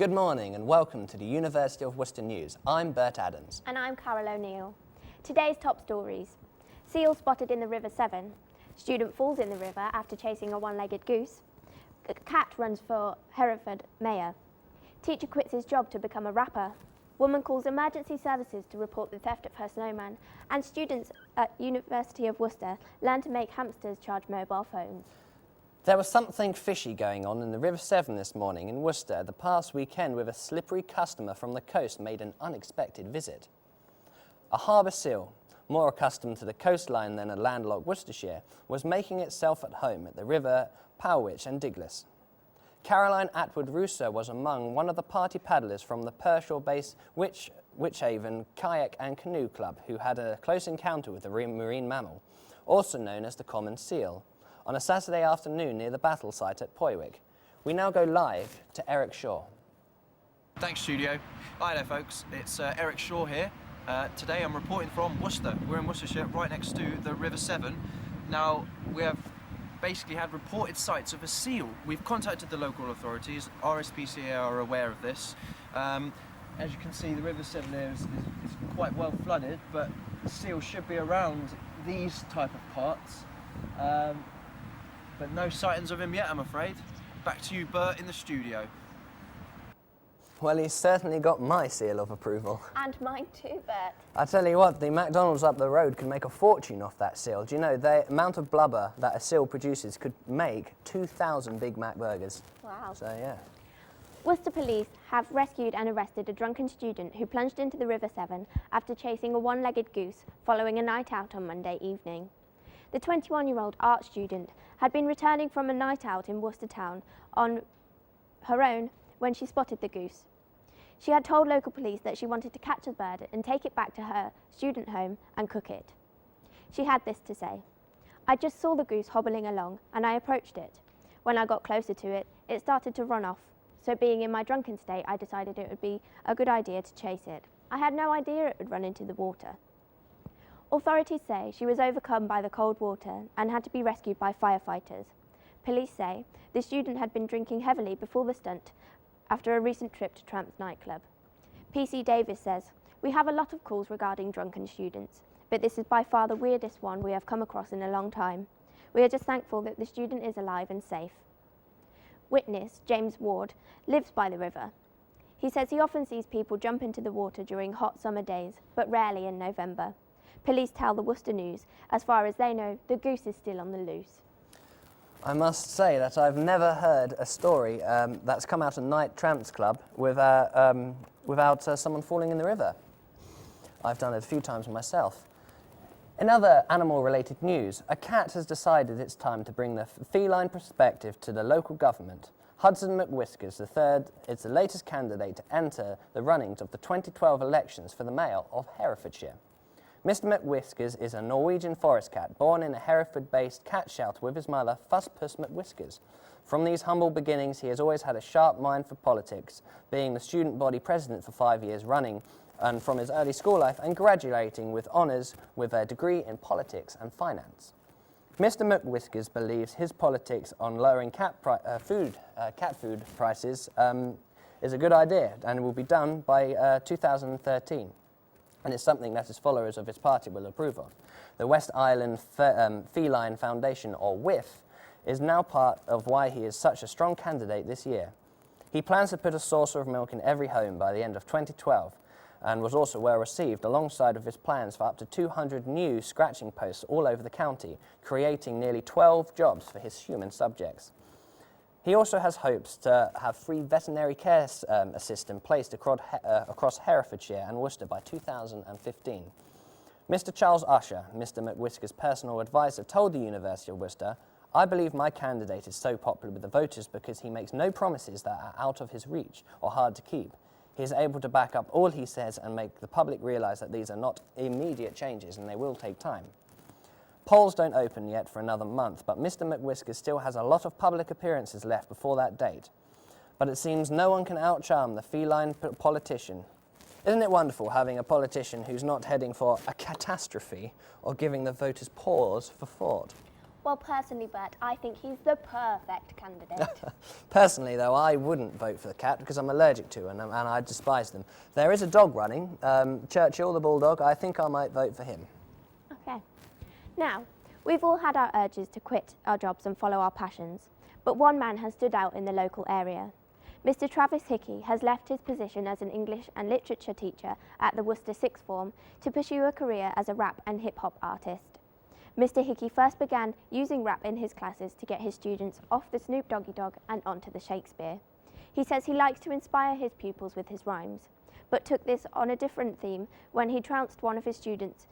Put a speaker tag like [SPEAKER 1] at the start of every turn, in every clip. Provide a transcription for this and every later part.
[SPEAKER 1] Good morning and welcome to the University of Worcester News. I'm Bert Adams.
[SPEAKER 2] And I'm Carol O'Neill. Today's top stories. Seal spotted in the River Severn. Student falls in the river after chasing a one-legged goose. A cat runs for Hereford mayor. Teacher quits his job to become a rapper. Woman calls emergency services to report the theft of her snowman. And students at University of Worcester learn to make hamsters charge mobile phones.
[SPEAKER 1] There was something fishy going on in the River Severn this morning in Worcester the past weekend with a slippery customer from the coast made an unexpected visit. A harbour seal, more accustomed to the coastline than a landlocked Worcestershire, was making itself at home at the river Powwich and Diglas. Caroline Atwood-Russo was among one of the party paddlers from the Pershore-based Witchhaven Kayak and Canoe Club who had a close encounter with the marine mammal, also known as the common seal, on a Saturday afternoon near the battle site at Poywick. We now go live to Eric Shaw.
[SPEAKER 3] Thanks, studio. Hi there, folks. It's Eric Shaw here. Today I'm reporting from Worcester. We're in Worcestershire, right next to the River Severn. Now, we have basically had reported sights of a seal. We've contacted the local authorities. RSPCA are aware of this. As you can see, the River Severn is quite well flooded, but the seal should be around these type of parts. But no sightings of him yet, I'm afraid. Back to you, Bert, in the studio.
[SPEAKER 1] Well, he's certainly got my seal of approval.
[SPEAKER 2] And mine too, Bert.
[SPEAKER 1] I tell you what, the McDonald's up the road could make a fortune off that seal. Do you know, the amount of blubber that a seal produces could make 2,000 Big Mac burgers.
[SPEAKER 2] Wow.
[SPEAKER 1] So, yeah.
[SPEAKER 2] Worcester police have rescued and arrested a drunken student who plunged into the River Severn after chasing a one-legged goose following a night out on Monday evening. The 21-year-old art student had been returning from a night out in Worcester town on her own when she spotted the goose. She had told local police that she wanted to catch the bird and take it back to her student home and cook it. She had this to say: "I just saw the goose hobbling along and I approached it. When I got closer to it, it started to run off. So being in my drunken state, I decided it would be a good idea to chase it. I had no idea it would run into the water." Authorities say she was overcome by the cold water and had to be rescued by firefighters. Police say the student had been drinking heavily before the stunt after a recent trip to Tramp's nightclub. PC Davis says, "We have a lot of calls regarding drunken students, but this is by far the weirdest one we have come across in a long time. We are just thankful that the student is alive and safe." Witness James Ward lives by the river. He says he often sees people jump into the water during hot summer days, but rarely in November. Police tell the Worcester News, as far as they know, the goose is still on the loose.
[SPEAKER 1] I must say that I've never heard a story that's come out of Night Tramps Club without someone falling in the river. I've done it a few times myself. In other animal-related news, a cat has decided it's time to bring the feline perspective to the local government. Hudson McWhiskers III is the latest candidate to enter the runnings of the 2012 elections for the mayor of Herefordshire. Mr. McWhiskers is a Norwegian forest cat born in a Hereford-based cat shelter with his mother, Fusspuss McWhiskers. From these humble beginnings, he has always had a sharp mind for politics, being the student body president for 5 years running, and from his early school life and graduating with honours with a degree in politics and finance. Mr. McWhiskers believes his politics on lowering cat food prices is a good idea and will be done by 2013. And it's something that his followers of his party will approve of. The West Island Feline Foundation, or WIF, is now part of why he is such a strong candidate this year. He plans to put a saucer of milk in every home by the end of 2012, and was also well received alongside of his plans for up to 200 new scratching posts all over the county, creating nearly 12 jobs for his human subjects. He also has hopes to have free veterinary care assistant placed across Herefordshire and Worcester by 2015. Mr. Charles Usher, Mr. McWhiskers' personal advisor, told the University of Worcester, "I believe my candidate is so popular with the voters because he makes no promises that are out of his reach or hard to keep. He is able to back up all he says and make the public realise that these are not immediate changes and they will take time." Polls don't open yet for another month, but Mr. McWhiskers still has a lot of public appearances left before that date. But it seems no one can outcharm the feline politician. Isn't it wonderful having a politician who's not heading for a catastrophe or giving the voters pause for thought?
[SPEAKER 2] Well, personally, Bert, I think he's the perfect candidate.
[SPEAKER 1] Personally, though, I wouldn't vote for the cat because I'm allergic to them and I despise them. There is a dog running, Churchill the bulldog. I think I might vote for him.
[SPEAKER 2] Okay. Now, we've all had our urges to quit our jobs and follow our passions, but one man has stood out in the local area. Mr. Travis Hickey has left his position as an English and literature teacher at the Worcester Sixth Form to pursue a career as a rap and hip-hop artist. Mr. Hickey first began using rap in his classes to get his students off the Snoop Doggy Dogg and onto the Shakespeare. He says he likes to inspire his pupils with his rhymes, but took this on a different theme when he trounced one of his students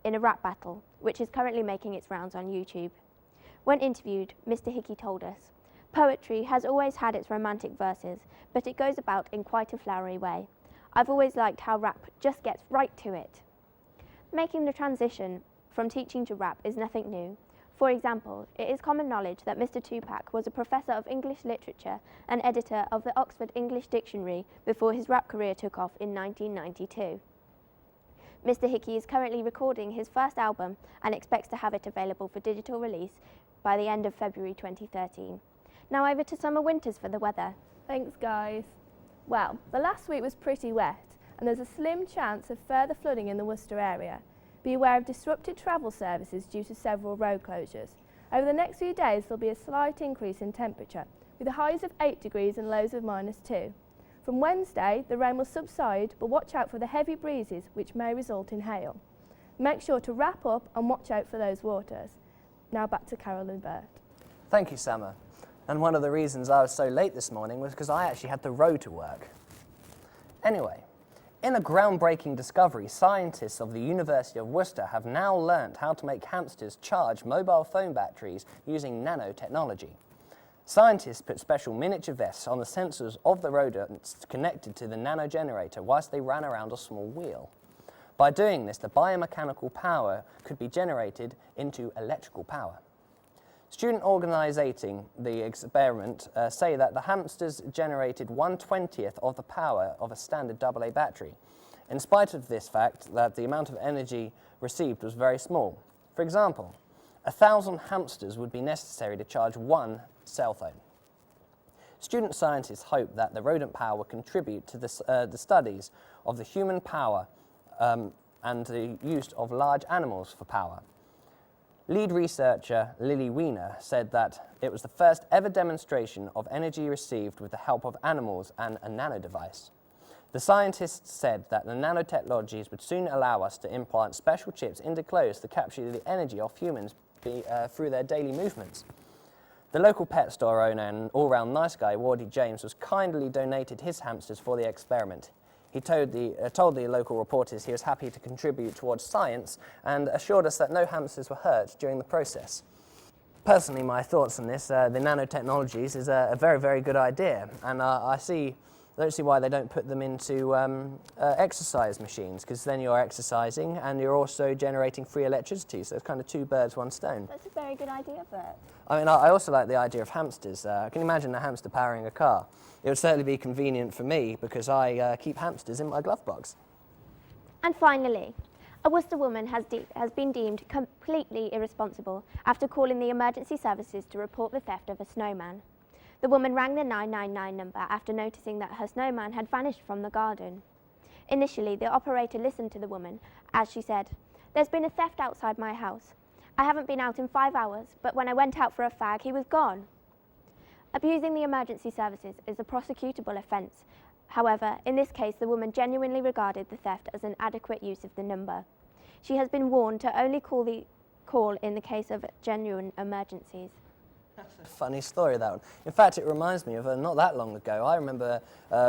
[SPEAKER 2] in a rap battle, which is currently making its rounds on YouTube. When interviewed, Mr. Hickey told us, "Poetry has always had its romantic verses, but it goes about in quite a flowery way. I've always liked how rap just gets right to it." Making the transition from teaching to rap is nothing new. For example, it is common knowledge that Mr. Tupac was a professor of English literature and editor of the Oxford English Dictionary before his rap career took off in 1992. Mr. Hickey is currently recording his first album and expects to have it available for digital release by the end of February 2013. Now over to Summer Winters for the weather.
[SPEAKER 4] Thanks, guys. Well, the last week was pretty wet, and there's a slim chance of further flooding in the Worcester area. Be aware of disrupted travel services due to several road closures. Over the next few days, there'll be a slight increase in temperature, with highs of 8 degrees and lows of -2. From Wednesday, the rain will subside, but watch out for the heavy breezes, which may result in hail. Make sure to wrap up and watch out for those waters. Now back to Carol and Bert.
[SPEAKER 1] Thank you, Summer. And one of the reasons I was so late this morning was because I actually had to row to work. Anyway, in a groundbreaking discovery, scientists of the University of Worcester have now learnt how to make hamsters charge mobile phone batteries using nanotechnology. Scientists put special miniature vests on the sensors of the rodents connected to the nanogenerator whilst they ran around a small wheel. By doing this, the biomechanical power could be generated into electrical power. Students organizing the experiment say that the hamsters generated 1/20th of the power of a standard AA battery, in spite of this fact that the amount of energy received was very small. For example, 1,000 hamsters would be necessary to charge one cell phone. Student scientists hope that the rodent power will contribute to the studies of the human power and the use of large animals for power. Lead researcher Lily Weiner said that it was the first ever demonstration of energy received with the help of animals and a nano device. The scientists said that the nanotechnologies would soon allow us to implant special chips into clothes to capture the energy of humans through their daily movements. The local pet store owner and all-round nice guy, Wardy James, was kindly donated his hamsters for the experiment. He told the local reporters he was happy to contribute towards science and assured us that no hamsters were hurt during the process. Personally, my thoughts on this, the nanotechnologies, is a very, very good idea, and I don't see why they don't put them into exercise machines, because then you're exercising and you're also generating free electricity, so it's kind of two birds, one stone.
[SPEAKER 2] That's a very good idea, Bert.
[SPEAKER 1] I mean, I also like the idea of hamsters. Can you imagine a hamster powering a car? It would certainly be convenient for me because I keep hamsters in my glove box.
[SPEAKER 2] And finally, a Worcester woman has been deemed completely irresponsible after calling the emergency services to report the theft of a snowman. The woman rang the 999 number after noticing that her snowman had vanished from the garden. Initially, the operator listened to the woman as she said, "There's been a theft outside my house. I haven't been out in 5 hours, but when I went out for a fag, he was gone." Abusing the emergency services is a prosecutable offence. However, in this case, the woman genuinely regarded the theft as an adequate use of the number. She has been warned to only call in the case of genuine emergencies.
[SPEAKER 1] That's a funny story, that one. In fact, it reminds me of not that long ago. I remember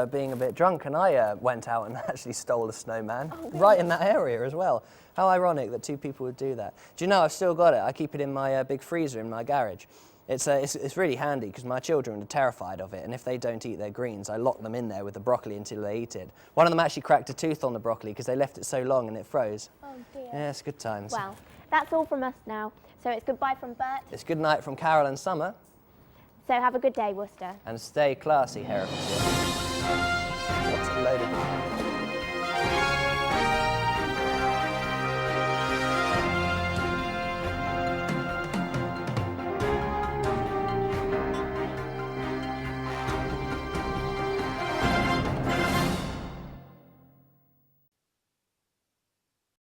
[SPEAKER 1] being a bit drunk and I went out and actually stole a snowman, right in that area as well. How ironic that two people would do that. Do you know, I've still got it. I keep it in my big freezer in my garage. It's really handy because my children are terrified of it, and if they don't eat their greens, I lock them in there with the broccoli until they eat it. One of them actually cracked a tooth on the broccoli because they left it so long and it froze.
[SPEAKER 2] Oh dear.
[SPEAKER 1] Yeah, it's good times.
[SPEAKER 2] Well, that's all from us now. So it's goodbye from Bert.
[SPEAKER 1] It's good night from Carol and Summer.
[SPEAKER 2] So have a good day, Worcester.
[SPEAKER 1] And stay classy, Herefordshire. What's a load of